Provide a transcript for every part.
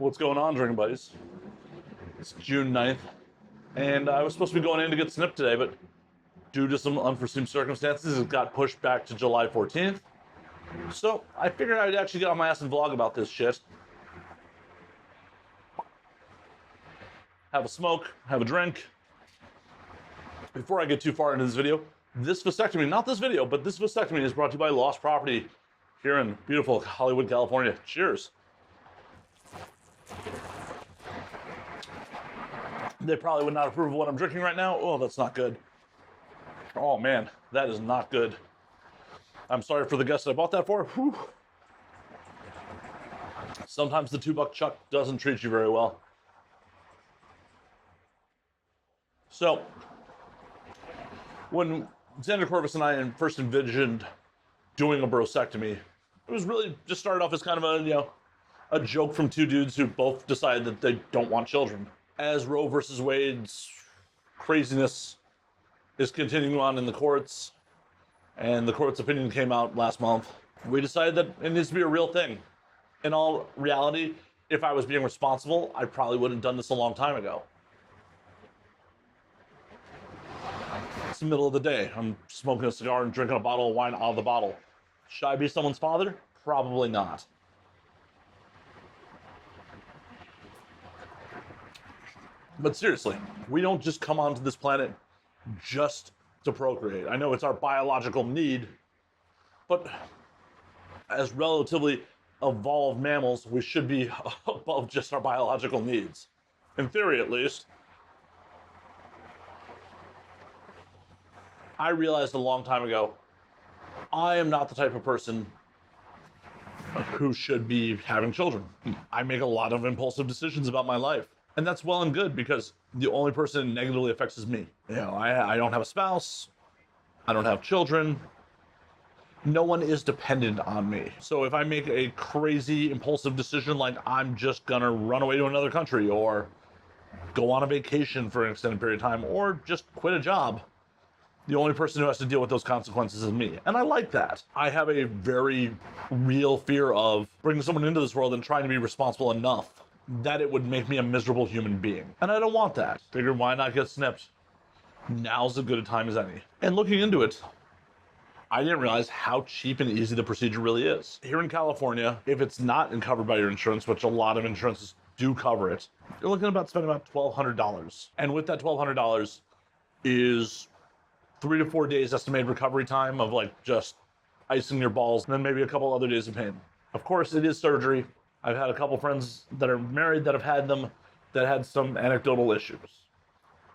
What's going on, drinking buddies? It's June 9th, and I was supposed to be going in to get snipped today, but due to some unforeseen circumstances, it got pushed back to July 14th. So I figured I'd actually get on my ass and vlog about this shit. Have a smoke, have a drink. Before I get too far into this video, this vasectomy, not this video, but this vasectomy is brought to you by Lost Property here in beautiful Hollywood, California. Cheers. They probably would not approve of what I'm drinking right now. Oh, that's not good. Oh man, that is not good. I'm sorry for the guests I bought that for. Whew. Sometimes the $2 chuck doesn't treat you very well. So, when Xander Corvus and I first envisioned doing a brosectomy, it was really just started off as kind of a joke from two dudes who both decided that they don't want children. As Roe versus Wade's craziness is continuing on in the courts, and the court's opinion came out last month, we decided that it needs to be a real thing. In all reality, if I was being responsible, I probably would have done this a long time ago. It's the middle of the day. I'm smoking a cigar and drinking a bottle of wine out of the bottle. Should I be someone's father? Probably not. But seriously, we don't just come onto this planet just to procreate. I know it's our biological need, but as relatively evolved mammals, we should be above just our biological needs. In theory, at least. I realized a long time ago, I am not the type of person who should be having children. I make a lot of impulsive decisions about my life. And that's well and good, because the only person it negatively affects is me. You know, I don't have a spouse. I don't have children. No one is dependent on me. So if I make a crazy impulsive decision like I'm just gonna run away to another country or go on a vacation for an extended period of time or just quit a job, the only person who has to deal with those consequences is me. And I like that. I have a very real fear of bringing someone into this world and trying to be responsible enough that it would make me a miserable human being. And I don't want that. Figured, why not get snipped? Now's as good a time as any. And looking into it, I didn't realize how cheap and easy the procedure really is. Here in California, if it's not covered by your insurance, which a lot of insurances do cover it, you're looking at spending about $1,200. And with that $1,200 is 3 to 4 days estimated recovery time of like just icing your balls, and then maybe a couple other days of pain. Of course, it is surgery. I've had a couple friends that are married that have had them that had some anecdotal issues,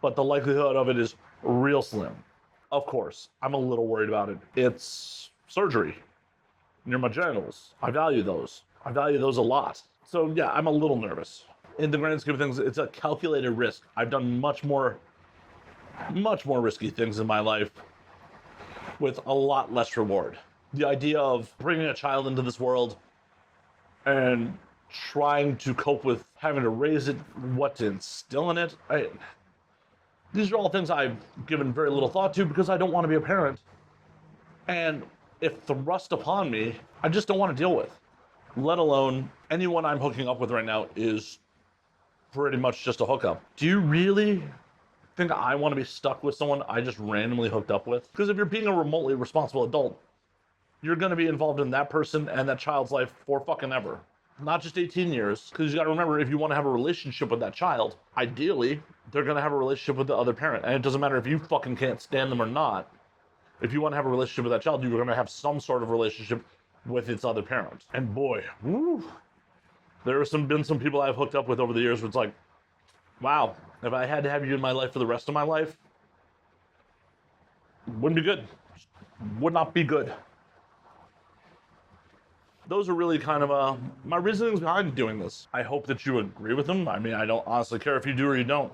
but the likelihood of it is real slim. Of course, I'm a little worried about it. It's surgery near my genitals. I value those. I value those a lot. So yeah, I'm a little nervous. In the grand scheme of things, it's a calculated risk. I've done much more risky things in my life with a lot less reward. The idea of bringing a child into this world and trying to cope with having to raise it, what to instill in it. These are all things I've given very little thought to because I don't want to be a parent. And if thrust upon me, I just don't want to deal with. Let alone anyone I'm hooking up with right now is pretty much just a hookup. Do you really think I want to be stuck with someone I just randomly hooked up with? Because if you're being a remotely responsible adult, you're going to be involved in that person and that child's life for fucking ever. Not just 18 years, because you got to remember, if you want to have a relationship with that child, ideally, they're going to have a relationship with the other parent. And it doesn't matter if you fucking can't stand them or not. If you want to have a relationship with that child, you're going to have some sort of relationship with its other parent. And boy, woo, there have been some people I've hooked up with over the years where it's like, wow, if I had to have you in my life for the rest of my life, wouldn't be good. Would not be good. Those are really kind of my reasonings behind doing this. I hope that you agree with them. I mean, I don't honestly care if you do or you don't.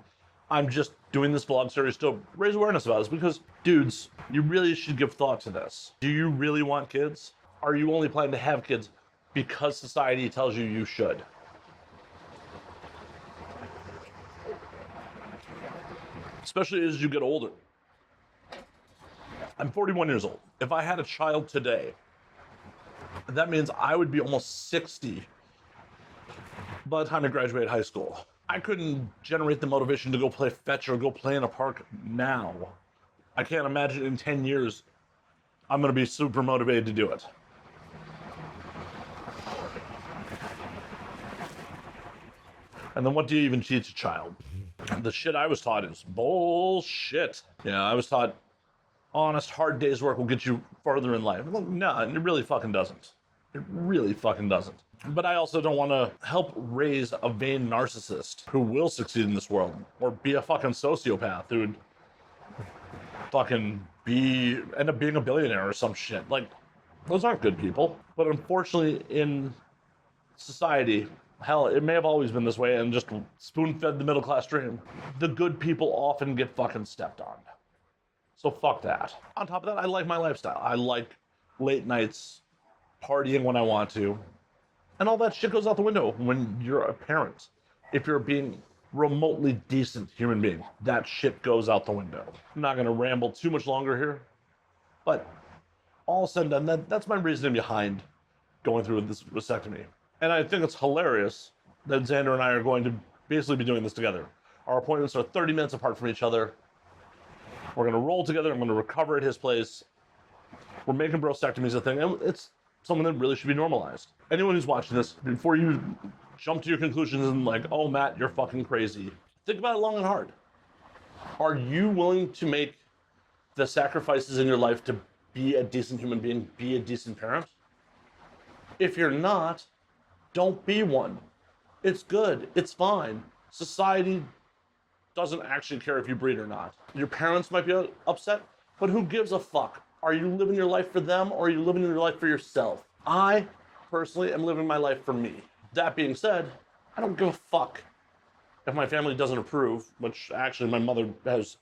I'm just doing this vlog series to raise awareness about this because, dudes, you really should give thought to this. Do you really want kids? Are you only planning to have kids because society tells you you should? Especially as you get older. I'm 41 years old. If I had a child today, that means I would be almost 60 by the time I graduated high school. I couldn't generate the motivation to go play fetch or go play in a park now. I can't imagine in 10 years I'm going to be super motivated to do it. And then what do you even teach a child? The shit I was taught is bullshit. Yeah, I was taught honest, hard day's work will get you further in life. No, it really fucking doesn't. It really fucking doesn't. But I also don't want to help raise a vain narcissist who will succeed in this world, or be a fucking sociopath who'd fucking end up being a billionaire or some shit. Like, those aren't good people. But unfortunately, in society, hell, it may have always been this way and just spoon-fed the middle-class dream. The good people often get fucking stepped on. So fuck that. On top of that, I like my lifestyle. I like late nights, partying when I want to. And all that shit goes out the window when you're a parent. If you're being remotely decent human being, that shit goes out the window. I'm not going to ramble too much longer here, but all said and done, that's my reasoning behind going through this vasectomy. And I think it's hilarious that Xander and I are going to basically be doing this together. Our appointments are 30 minutes apart from each other. We're going to roll together. I'm going to recover at his place. We're making brostectomies a thing, and it's something that really should be normalized. Anyone who's watching this, before you jump to your conclusions and like, oh, Matt, you're fucking crazy, think about it long and hard. Are you willing to make the sacrifices in your life to be a decent human being, be a decent parent? If you're not, don't be one. It's good. It's fine. Society doesn't actually care if you breed or not. Your parents might be upset, but who gives a fuck? Are you living your life for them, or are you living your life for yourself? I, personally, am living my life for me. That being said, I don't give a fuck if my family doesn't approve, which actually my mother has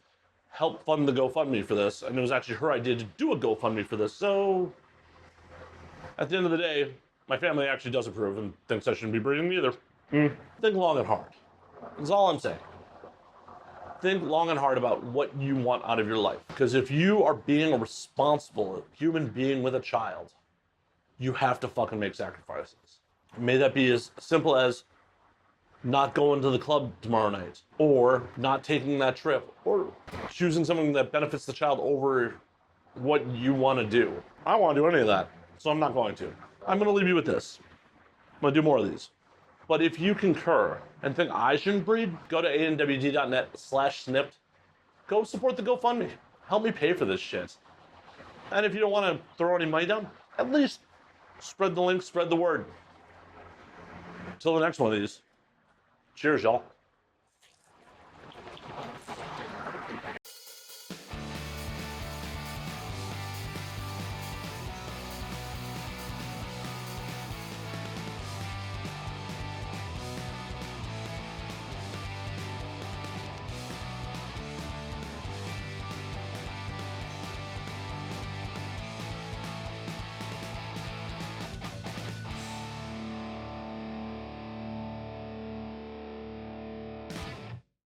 helped fund the GoFundMe for this, and it was actually her idea to do a GoFundMe for this, so at the end of the day, my family actually does approve and thinks I shouldn't be breeding either. Think long and hard. That's all I'm saying. Think long and hard about what you want out of your life. Because if you are being a responsible human being with a child, you have to fucking make sacrifices. May that be as simple as not going to the club tomorrow night, or not taking that trip, or choosing something that benefits the child over what you want to do. I don't want to do any of that, so I'm not going to. I'm going to leave you with this. I'm going to do more of these. But if you concur and think I shouldn't breed, go to anwd.net/snipped. Go support the GoFundMe. Help me pay for this shit. And if you don't want to throw any money down, at least spread the link, spread the word. Until the next one of these. Cheers, y'all.